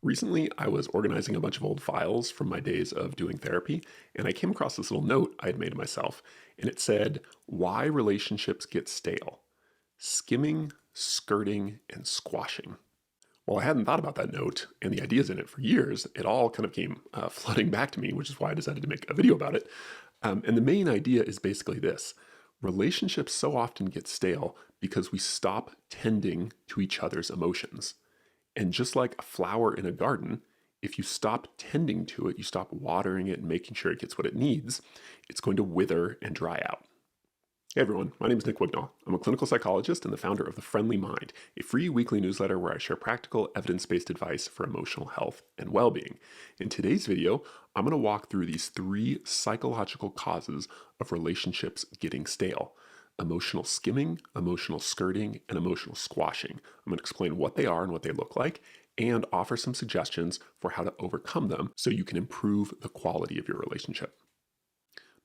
Recently, I was organizing a bunch of old files from my days of doing therapy, and I came across this little note I had made myself, and it said, "Why relationships get stale: skimming, skirting, and squashing." Well, I hadn't thought about that note and the ideas in it for years. It all kind of came flooding back to me, which is why I decided to make a video about it. And the main idea is basically this: relationships so often get stale because we stop tending to each other's emotions. And just like a flower in a garden, if you stop tending to it, you stop watering it and making sure it gets what it needs, it's going to wither and dry out. Hey everyone, my name is Nick Wignall. I'm a clinical psychologist and the founder of The Friendly Mind, a free weekly newsletter where I share practical, evidence-based advice for emotional health and well-being. In today's video, I'm going to walk through these 3 psychological causes of relationships getting stale: emotional skimming, emotional skirting, and emotional squashing. I'm going to explain what they are and what they look like, and offer some suggestions for how to overcome them so you can improve the quality of your relationship.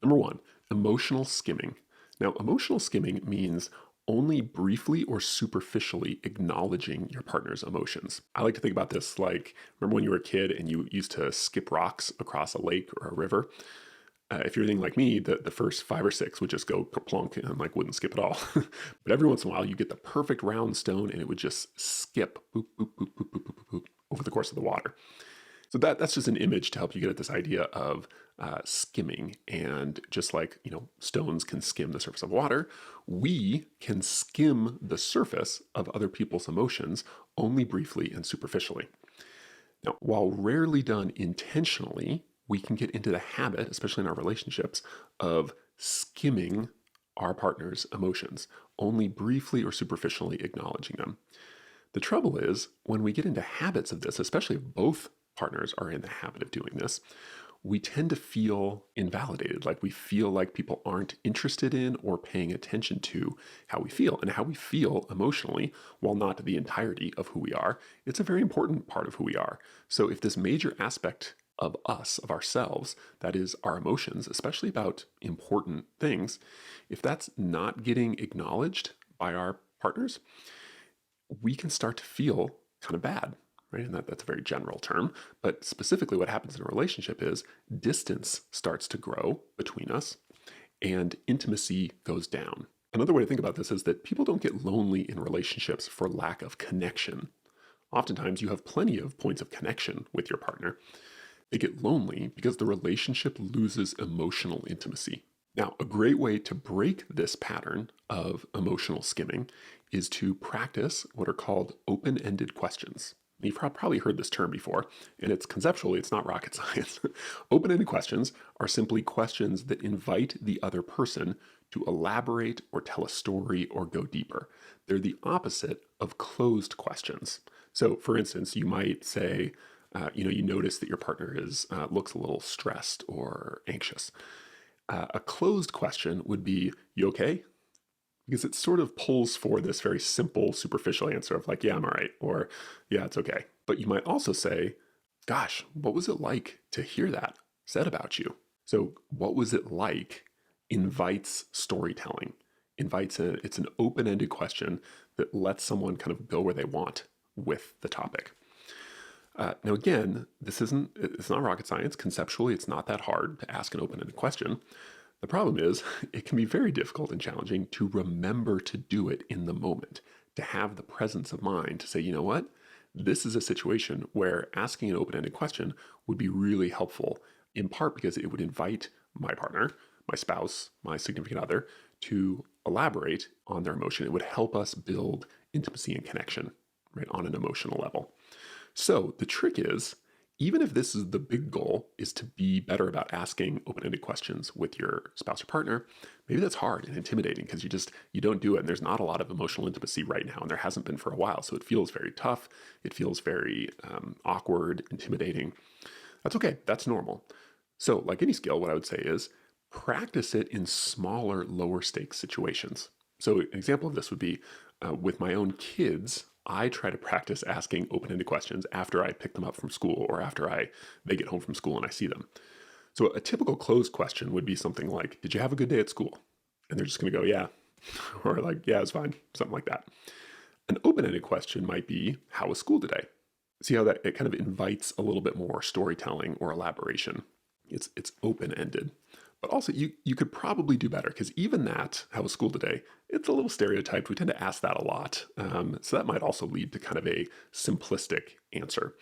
Number 1, emotional skimming. Now, emotional skimming means only briefly or superficially acknowledging your partner's emotions. I like to think about this like, remember when you were a kid and you used to skip rocks across a lake or a river? If you're anything like me, the first 5 or 6 would just go plunk and like wouldn't skip at all. But every once in a while, you get the perfect round stone and it would just skip boop, boop, boop, boop, boop, boop, boop, boop, over the course of the water. So that's just an image to help you get at this idea of skimming. And just like, stones can skim the surface of water, we can skim the surface of other people's emotions only briefly and superficially. Now, while rarely done intentionally, we can get into the habit, especially in our relationships, of skimming our partner's emotions, only briefly or superficially acknowledging them. The trouble is, when we get into habits of this, especially if both partners are in the habit of doing this, we tend to feel invalidated, like we feel like people aren't interested in or paying attention to how we feel. And how we feel emotionally, while not the entirety of who we are, it's a very important part of who we are. So if this major aspect of us, of ourselves, that is our emotions, especially about important things, if that's not getting acknowledged by our partners, we can start to feel kind of bad, right? And that's a very general term, but specifically what happens in a relationship is distance starts to grow between us and intimacy goes down. Another way to think about this is that people don't get lonely in relationships for lack of connection. Oftentimes you have plenty of points of connection with your partner. They get lonely because the relationship loses emotional intimacy. Now, a great way to break this pattern of emotional skimming is to practice what are called open-ended questions. You've probably heard this term before, and it's not rocket science. Open-ended questions are simply questions that invite the other person to elaborate or tell a story or go deeper. They're the opposite of closed questions. So, for instance, you might say, you notice that your partner looks a little stressed or anxious. A closed question would be, "You okay?" Because it sort of pulls for this very simple, superficial answer of like, "Yeah, I'm all right," or "Yeah, it's okay." But you might also say, "Gosh, what was it like to hear that said about you?" So, what was it like invites storytelling, it's an open-ended question that lets someone kind of go where they want with the topic. Now, again, it's not rocket science. Conceptually, it's not that hard to ask an open-ended question. The problem is, it can be very difficult and challenging to remember to do it in the moment, to have the presence of mind to say, you know what? This is a situation where asking an open-ended question would be really helpful, in part because it would invite my partner, my spouse, my significant other, to elaborate on their emotion. It would help us build intimacy and connection, right, on an emotional level. So the trick is, even if this is the big goal, is to be better about asking open-ended questions with your spouse or partner, maybe that's hard and intimidating because you don't do it, and there's not a lot of emotional intimacy right now, and there hasn't been for a while. So it feels very tough. It feels very awkward, intimidating. That's okay. That's normal. So like any skill, what I would say is practice it in smaller, lower stakes situations. So an example of this would be with my own kids. I try to practice asking open-ended questions after I pick them up from school or after they get home from school and I see them. So a typical closed question would be something like, "Did you have a good day at school?" And they're just going to go, "Yeah." Or like, "Yeah, it's fine." Something like that. An open-ended question might be, "How was school today?" See how that it kind of invites a little bit more storytelling or elaboration. It's open-ended. But also you could probably do better because even that, how was school today, it's a little stereotyped. We tend to ask that a lot. So that might also lead to kind of a simplistic answer.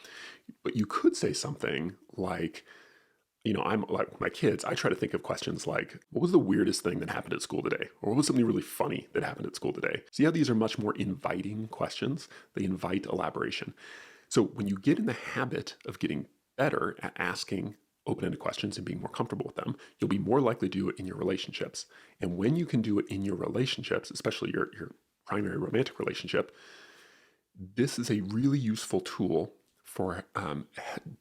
But you could say something like, I'm like my kids, I try to think of questions like, what was the weirdest thing that happened at school today? Or what was something really funny that happened at school today? See how these are much more inviting questions? They invite elaboration. So when you get in the habit of getting better at asking open-ended questions and being more comfortable with them, you'll be more likely to do it in your relationships. And when you can do it in your relationships, especially your primary romantic relationship, this is a really useful tool for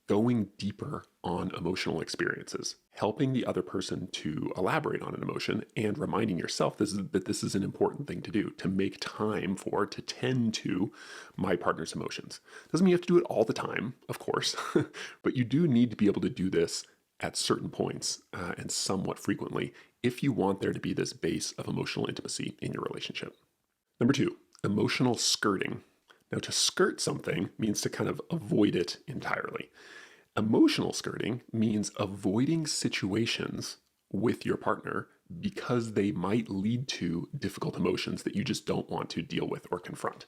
going deeper on emotional experiences, helping the other person to elaborate on an emotion and reminding yourself that this is an important thing to do, to make time for, to tend to my partner's emotions. Doesn't mean you have to do it all the time, of course, but you do need to be able to do this at certain points and somewhat frequently if you want there to be this base of emotional intimacy in your relationship. Number two, emotional skirting. Now, to skirt something means to kind of avoid it entirely. Emotional skirting means avoiding situations with your partner because they might lead to difficult emotions that you just don't want to deal with or confront.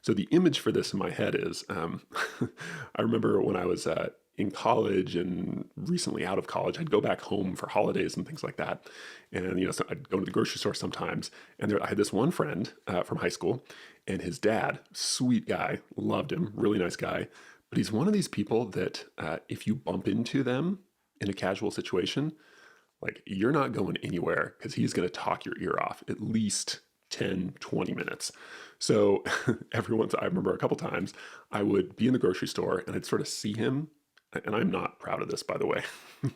So the image for this in my head is I remember when I was in college and recently out of college, I'd go back home for holidays and things like that. And, so I'd go to the grocery store sometimes. And I had this one friend from high school, and his dad, sweet guy, loved him, really nice guy. But he's one of these people that if you bump into them in a casual situation, like you're not going anywhere because he's going to talk your ear off at least 10, 20 minutes. So I remember a couple times I would be in the grocery store and I'd sort of see him. And I'm not proud of this, by the way,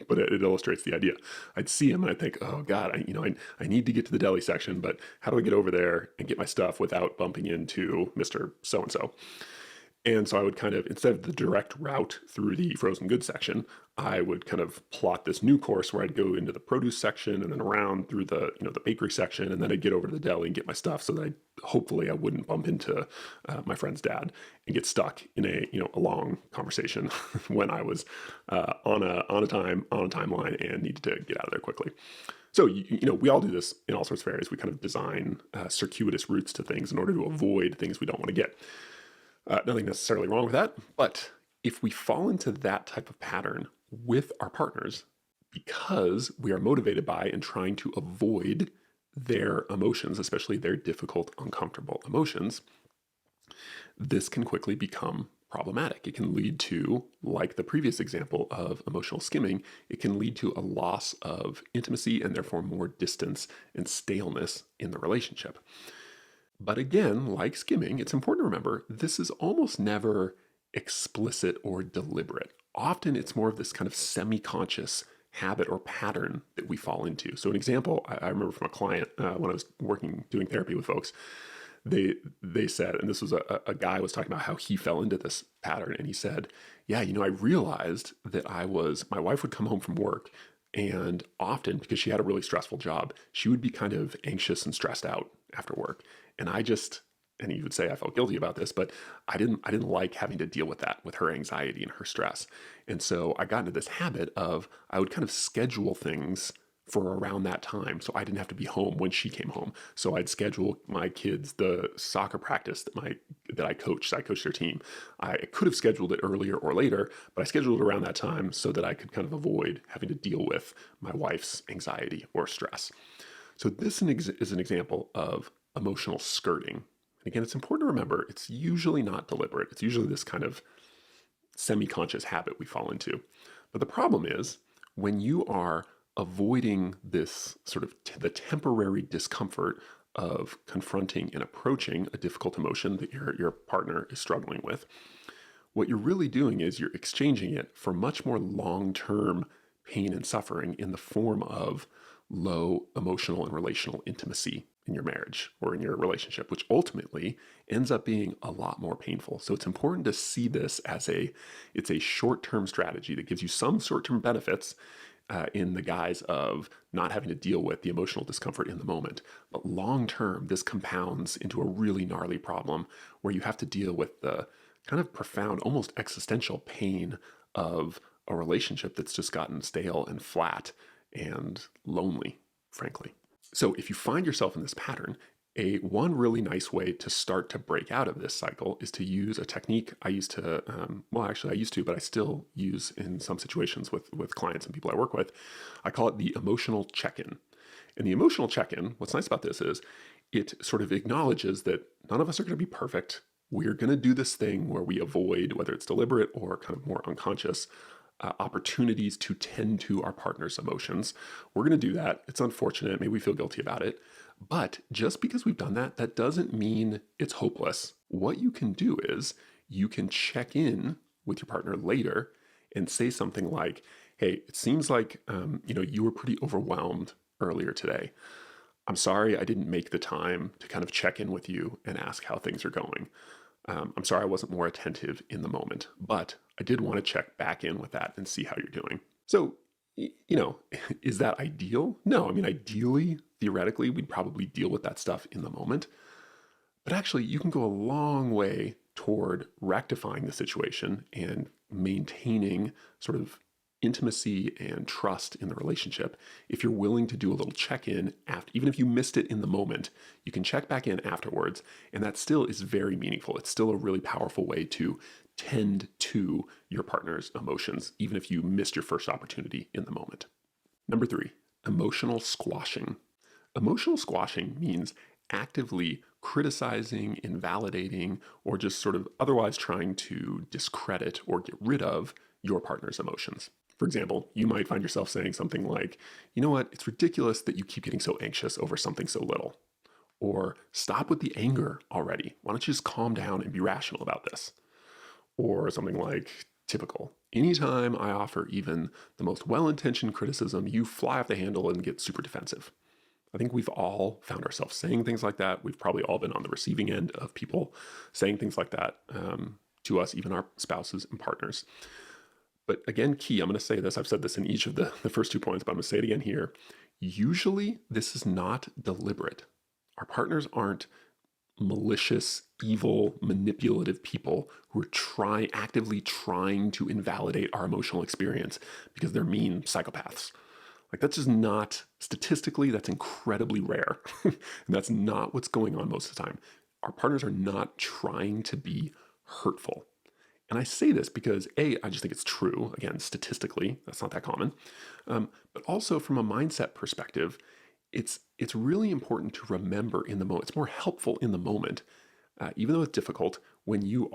but it illustrates the idea. I'd see him and I'd think, oh God, I need to get to the deli section, but how do I get over there and get my stuff without bumping into Mr. So-and-so? And so I would kind of, instead of the direct route through the frozen goods section, I would kind of plot this new course where I'd go into the produce section and then around through the bakery section, and then I'd get over to the deli and get my stuff so that hopefully I wouldn't bump into my friend's dad and get stuck in a long conversation when I was on a timeline and needed to get out of there quickly. So, we all do this in all sorts of areas. We kind of design circuitous routes to things in order to avoid things we don't want to get. Nothing necessarily wrong with that, but if we fall into that type of pattern with our partners because we are motivated by and trying to avoid their emotions, especially their difficult, uncomfortable emotions, this can quickly become problematic. It can lead to, like the previous example of emotional skimming, it can lead to a loss of intimacy and therefore more distance and staleness in the relationship. But again, like skimming, it's important to remember this is almost never explicit or deliberate. Often it's more of this kind of semi-conscious habit or pattern that we fall into. So an example I remember from a client when I was doing therapy with folks, they said, and this was a guy was talking about how he fell into this pattern, and he said, yeah, I realized that my wife would come home from work, and often, because she had a really stressful job, she would be kind of anxious and stressed out after work. And and he would say I felt guilty about this, but I didn't like having to deal with that, with her anxiety and her stress. And so I got into this habit of I would kind of schedule things for around that time so I didn't have to be home when she came home. So I'd schedule my kids the soccer practice that I coached. I coached their team. I could have scheduled it earlier or later, but I scheduled it around that time so that I could kind of avoid having to deal with my wife's anxiety or stress. So this is an example of emotional skirting. And again, it's important to remember it's usually not deliberate. It's usually this kind of semi-conscious habit we fall into. But the problem is when you are avoiding this sort of the temporary discomfort of confronting and approaching a difficult emotion that your partner is struggling with, what you're really doing is you're exchanging it for much more long-term pain and suffering in the form of low emotional and relational intimacy in your marriage or in your relationship, which ultimately ends up being a lot more painful. So it's important to see this as it's a short-term strategy that gives you some short-term benefits in the guise of not having to deal with the emotional discomfort in the moment. But long-term, this compounds into a really gnarly problem where you have to deal with the kind of profound, almost existential pain of a relationship that's just gotten stale and flat and lonely, frankly. So if you find yourself in this pattern, one really nice way to start to break out of this cycle is to use a technique I used to, but I still use in some situations with clients and people I work with. I call it the emotional check-in. And the emotional check-in, what's nice about this is it sort of acknowledges that none of us are going to be perfect. We're going to do this thing where we avoid, whether it's deliberate or kind of more unconscious, opportunities to tend to our partner's emotions. We're going to do that. It's unfortunate. Maybe we feel guilty about it. But just because we've done that, that doesn't mean it's hopeless. What you can do is you can check in with your partner later and say something like, hey, it seems like you were pretty overwhelmed earlier today. I'm sorry I didn't make the time to kind of check in with you and ask how things are going. I'm sorry I wasn't more attentive in the moment, but I did want to check back in with that and see how you're doing. So, is that ideal? No, I mean, ideally, theoretically, we'd probably deal with that stuff in the moment. But actually, you can go a long way toward rectifying the situation and maintaining sort of intimacy and trust in the relationship if you're willing to do a little check-in after, even if you missed it in the moment, you can check back in afterwards, and that still is very meaningful. It's still a really powerful way to tend to your partner's emotions, even if you missed your first opportunity in the moment. Number 3, emotional squashing. Emotional squashing means actively criticizing, invalidating, or just sort of otherwise trying to discredit or get rid of your partner's emotions. For example, you might find yourself saying something like, you know what, it's ridiculous that you keep getting so anxious over something so little. Or stop with the anger already. Why don't you just calm down and be rational about this? Or something like, typical. Anytime I offer even the most well-intentioned criticism, you fly off the handle and get super defensive. I think we've all found ourselves saying things like that. We've probably all been on the receiving end of people saying things like that to us, even our spouses and partners. But again, key, I'm going to say this, I've said this in each of the first 2 points, but I'm going to say it again here. Usually this is not deliberate. Our partners aren't malicious, evil, manipulative people who are actively trying to invalidate our emotional experience because they're mean psychopaths. Like, that's just not, statistically, that's incredibly rare. And that's not what's going on most of the time. Our partners are not trying to be hurtful. And I say this because I just think it's true. Again, statistically, that's not that common. But also from a mindset perspective, it's really important to remember in the moment. It's more helpful in the moment, even though it's difficult, when you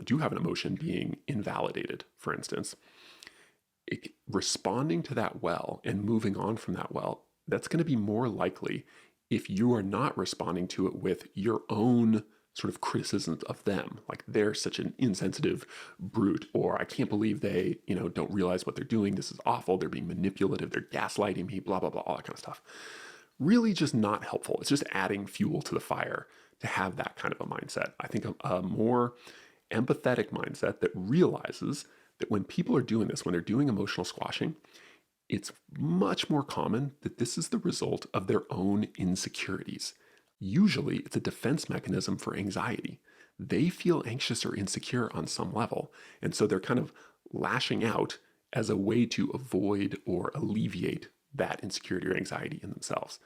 do have an emotion being invalidated, for instance. Responding to that well and moving on from that well, that's going to be more likely if you are not responding to it with your own sort of criticisms of them, like they're such an insensitive brute, or I can't believe they, don't realize what they're doing. This is awful. They're being manipulative. They're gaslighting me, blah, blah, blah, all that kind of stuff. Really just not helpful. It's just adding fuel to the fire to have that kind of a mindset. I think a more empathetic mindset that realizes that when people are doing this, when they're doing emotional squashing, it's much more common that this is the result of their own insecurities. Usually, it's a defense mechanism for anxiety. They feel anxious or insecure on some level, and so they're kind of lashing out as a way to avoid or alleviate that insecurity or anxiety in themselves.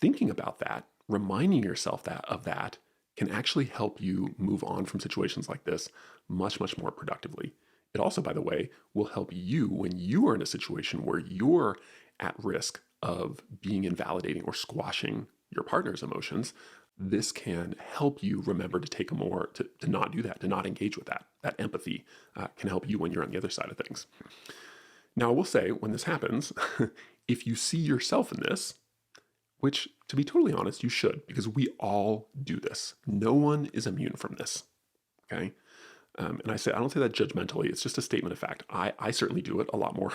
Thinking about that, reminding yourself of that, can actually help you move on from situations like this much, much more productively. It also, by the way, will help you when you are in a situation where you're at risk of being invalidating or squashing your partner's emotions. This can help you remember to take to not do that, to not engage with that. That empathy can help you when you're on the other side of things. Now, I will say, when this happens, if you see yourself in this, which, to be totally honest, you should, because we all do this. No one is immune from this, okay? And I don't say that judgmentally. It's just a statement of fact. I certainly do it a lot more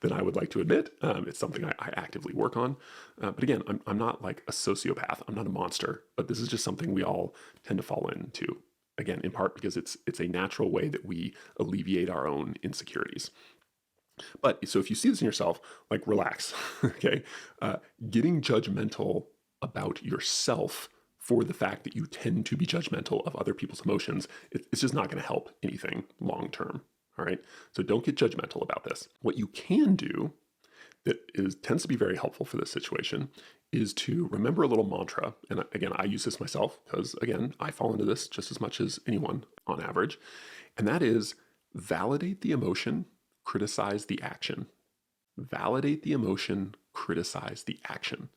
than I would like to admit. It's something I actively work on. But again, I'm not like a sociopath. I'm not a monster. But this is just something we all tend to fall into. Again, in part because it's a natural way that we alleviate our own insecurities. But so if you see this in yourself, like, relax, okay? Getting judgmental about yourself for the fact that you tend to be judgmental of other people's emotions, it's just not going to help anything long term. All right. So don't get judgmental about this. What you can do tends to be very helpful for this situation is to remember a little mantra. And again, I use this myself because, again, I fall into this just as much as anyone on average. And that is validate the emotion, criticize the action. Validate the emotion, criticize the action.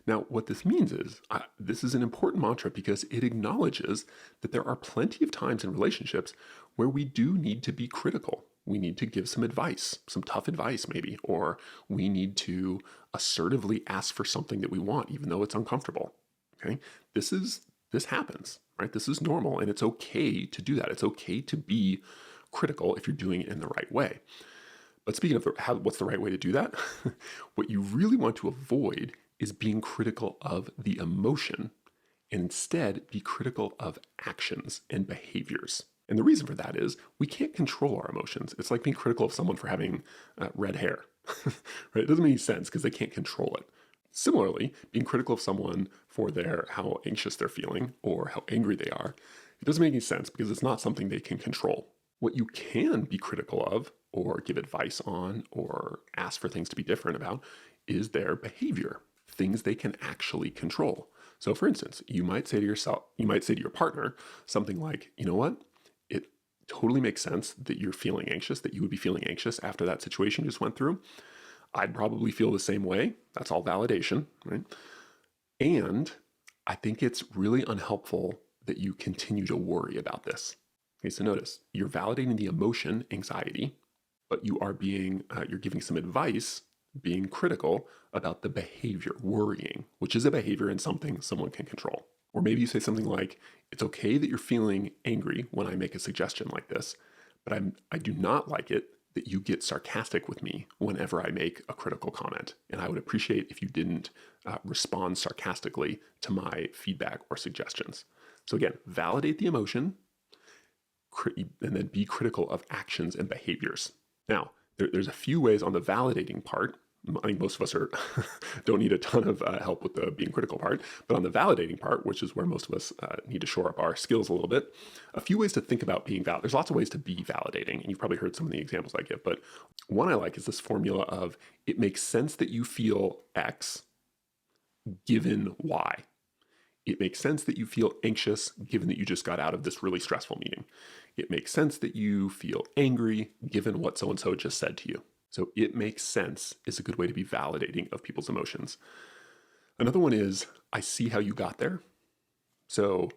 Now, what this means is this is an important mantra because it acknowledges that there are plenty of times in relationships where we do need to be critical. We need to give some advice, some tough advice maybe, or we need to assertively ask for something that we want, even though it's uncomfortable. Okay, this happens, right? This is normal, and it's okay to do that. It's okay to be critical if you're doing it in the right way. But speaking of what's the right way to do that, what you really want to avoid is being critical of the emotion, and instead be critical of actions and behaviors. And the reason for that is we can't control our emotions. It's like being critical of someone for having red hair, right? It doesn't make any sense because they can't control it. Similarly, being critical of someone for how anxious they're feeling or how angry they are, it doesn't make any sense because it's not something they can control. What you can be critical of or give advice on or ask for things to be different about is their behavior, things they can actually control. So for instance, you might say to your partner something like, you know what? It totally makes sense that you're feeling anxious, that you would be feeling anxious after that situation you just went through. I'd probably feel the same way. That's all validation, right? And I think it's really unhelpful that you continue to worry about this. Okay, so notice, you're validating the emotion, anxiety, but you're giving some advice, being critical about the behavior, worrying, which is a behavior and something someone can control. Or maybe you say something like, it's okay that you're feeling angry when I make a suggestion like this, but I do not like it that you get sarcastic with me whenever I make a critical comment. And I would appreciate if you didn't respond sarcastically to my feedback or suggestions. So again, validate the emotion and then be critical of actions and behaviors. Now, there's a few ways on the validating part. I think most of us don't need a ton of help with the being critical part, but on the validating part, which is where most of us need to shore up our skills a little bit, a few ways to think about being valid. There's lots of ways to be validating, and you've probably heard some of the examples I give, but one I like is this formula of it makes sense that you feel X given Y. It makes sense that you feel anxious given that you just got out of this really stressful meeting. It makes sense that you feel angry given what so-and-so just said to you. So it makes sense is a good way to be validating of people's emotions. Another one is, I see how you got there. So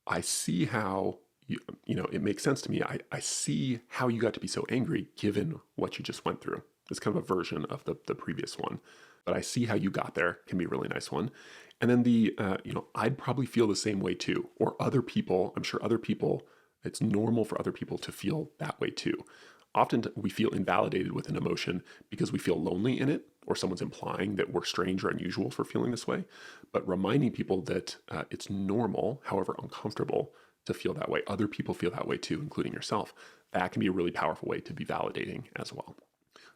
I see how, it makes sense to me. I see how you got to be so angry given what you just went through. It's kind of a version of the previous one. But I see how you got there can be a really nice one. And then I'd probably feel the same way too. Or other people, I'm sure other people, it's normal for other people to feel that way too. Often we feel invalidated with an emotion because we feel lonely in it, or someone's implying that we're strange or unusual for feeling this way. But reminding people that it's normal, however uncomfortable, to feel that way. Other people feel that way too, including yourself. That can be a really powerful way to be validating as well.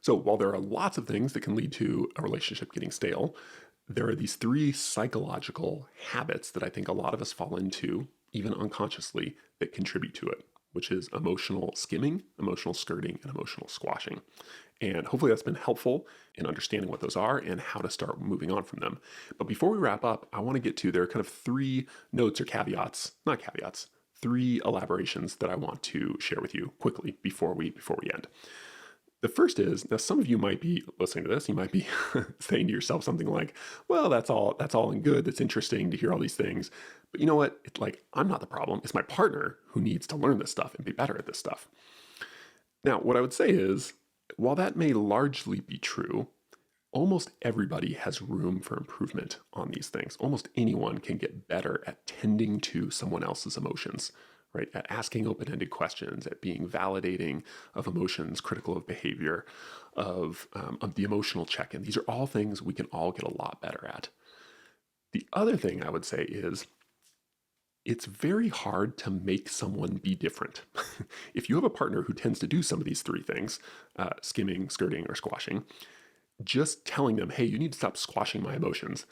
So while there are lots of things that can lead to a relationship getting stale, there are these 3 psychological habits that I think a lot of us fall into, even unconsciously, that contribute to it, which is emotional skimming, emotional skirting, and emotional squashing. And hopefully that's been helpful in understanding what those are and how to start moving on from them. But before we wrap up, I want to get to, there are kind of 3 notes or caveats, not caveats, 3 elaborations that I want to share with you quickly before we end. The first is, now some of you might be listening to this, you might be saying to yourself something like, well, that's all and good. That's interesting to hear all these things. But you know what? It's like, I'm not the problem. It's my partner who needs to learn this stuff and be better at this stuff. Now, what I would say is, while that may largely be true, almost everybody has room for improvement on these things. Almost anyone can get better at tending to someone else's emotions, right? At asking open-ended questions, at being validating of emotions, critical of behavior, of the emotional check-in. These are all things we can all get a lot better at. The other thing I would say is, it's very hard to make someone be different. If you have a partner who tends to do some of these 3 things, skimming, skirting, or squashing, just telling them, hey, you need to stop squashing my emotions,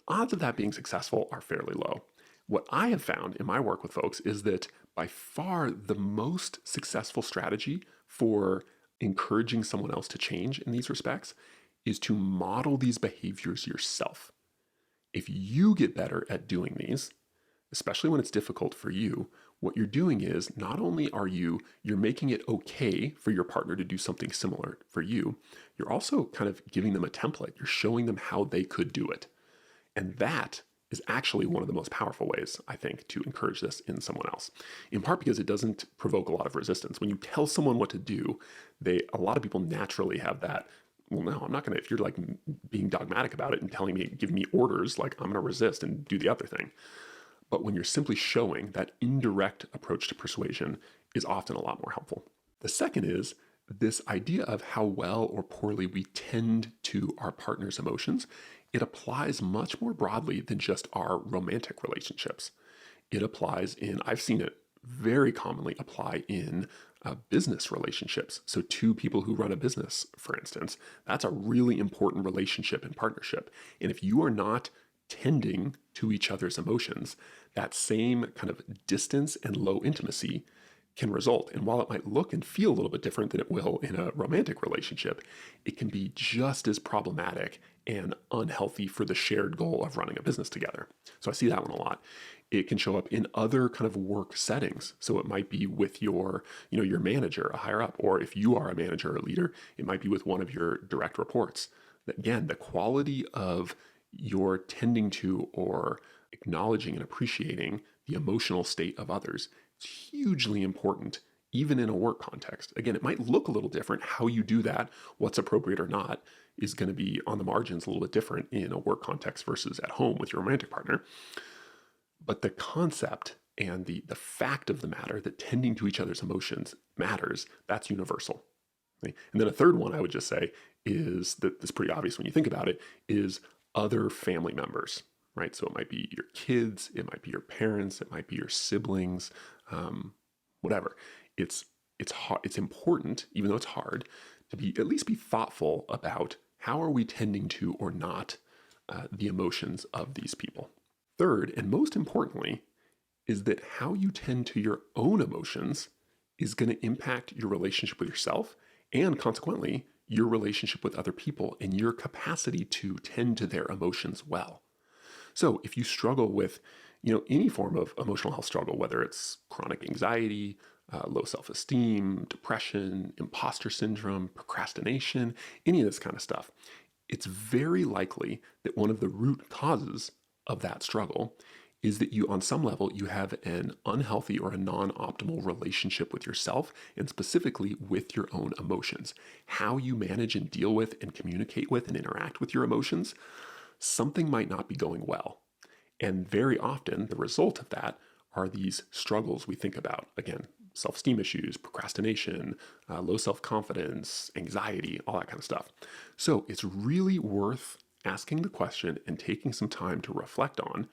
odds of that being successful are fairly low. What I have found in my work with folks is that by far the most successful strategy for encouraging someone else to change in these respects is to model these behaviors yourself. If you get better at doing these, especially when it's difficult for you, what you're doing is not only are you're making it okay for your partner to do something similar for you, you're also kind of giving them a template. You're showing them how they could do it. And that is actually one of the most powerful ways, I think, to encourage this in someone else. In part because it doesn't provoke a lot of resistance. When you tell someone what to do, a lot of people naturally have that, well, no, I'm not going to, if you're like being dogmatic about it and giving me orders, like I'm going to resist and do the other thing. But when you're simply showing, that indirect approach to persuasion is often a lot more helpful. The second is this idea of how well or poorly we tend to our partner's emotions. It applies much more broadly than just our romantic relationships. It applies I've seen it very commonly apply in business relationships. So two people who run a business, for instance, that's a really important relationship and partnership. And if you are not tending to each other's emotions, that same kind of distance and low intimacy can result. And while it might look and feel a little bit different than it will in a romantic relationship, it can be just as problematic and unhealthy for the shared goal of running a business together. So I see that one a lot. It can show up in other kind of work settings. So it might be with your manager, a higher up, or if you are a manager or a leader, it might be with one of your direct reports. Again, the quality of your tending to or acknowledging and appreciating the emotional state of others is hugely important, even in a work context. Again, it might look a little different. How you do that, what's appropriate or not, is going to be on the margins a little bit different in a work context versus at home with your romantic partner. But the concept and the fact of the matter that tending to each other's emotions matters, that's universal. And then a third one I would just say is that's pretty obvious when you think about it, is other family members, right? So it might be your kids, it might be your parents, it might be your siblings, whatever. It's important, even though it's hard, to at least be thoughtful about how are we tending to or not the emotions of these people. Third, and most importantly, is that how you tend to your own emotions is going to impact your relationship with yourself and consequently your relationship with other people and your capacity to tend to their emotions well. So if you struggle with, any form of emotional health struggle, whether it's chronic anxiety, low self-esteem, depression, imposter syndrome, procrastination, any of this kind of stuff, it's very likely that one of the root causes of that struggle is that on some level, you have an unhealthy or a non-optimal relationship with yourself and specifically with your own emotions. How you manage and deal with and communicate with and interact with your emotions, something might not be going well. And very often, the result of that are these struggles we think about. Again, self-esteem issues, procrastination, low self-confidence, anxiety, all that kind of stuff. So it's really worth asking the question and taking some time to reflect on,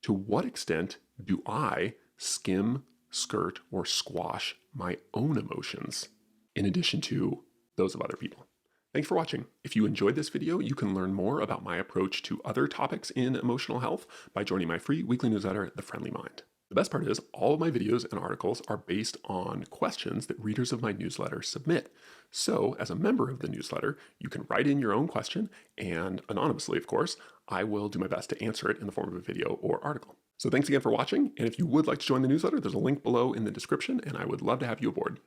to what extent do I skim, skirt, or squash my own emotions in addition to those of other people? Thanks for watching. If you enjoyed this video, you can learn more about my approach to other topics in emotional health by joining my free weekly newsletter, The Friendly Mind. The best part is all of my videos and articles are based on questions that readers of my newsletter submit. So as a member of the newsletter, you can write in your own question and anonymously, of course, I will do my best to answer it in the form of a video or article. So thanks again for watching. And if you would like to join the newsletter, there's a link below in the description and I would love to have you aboard.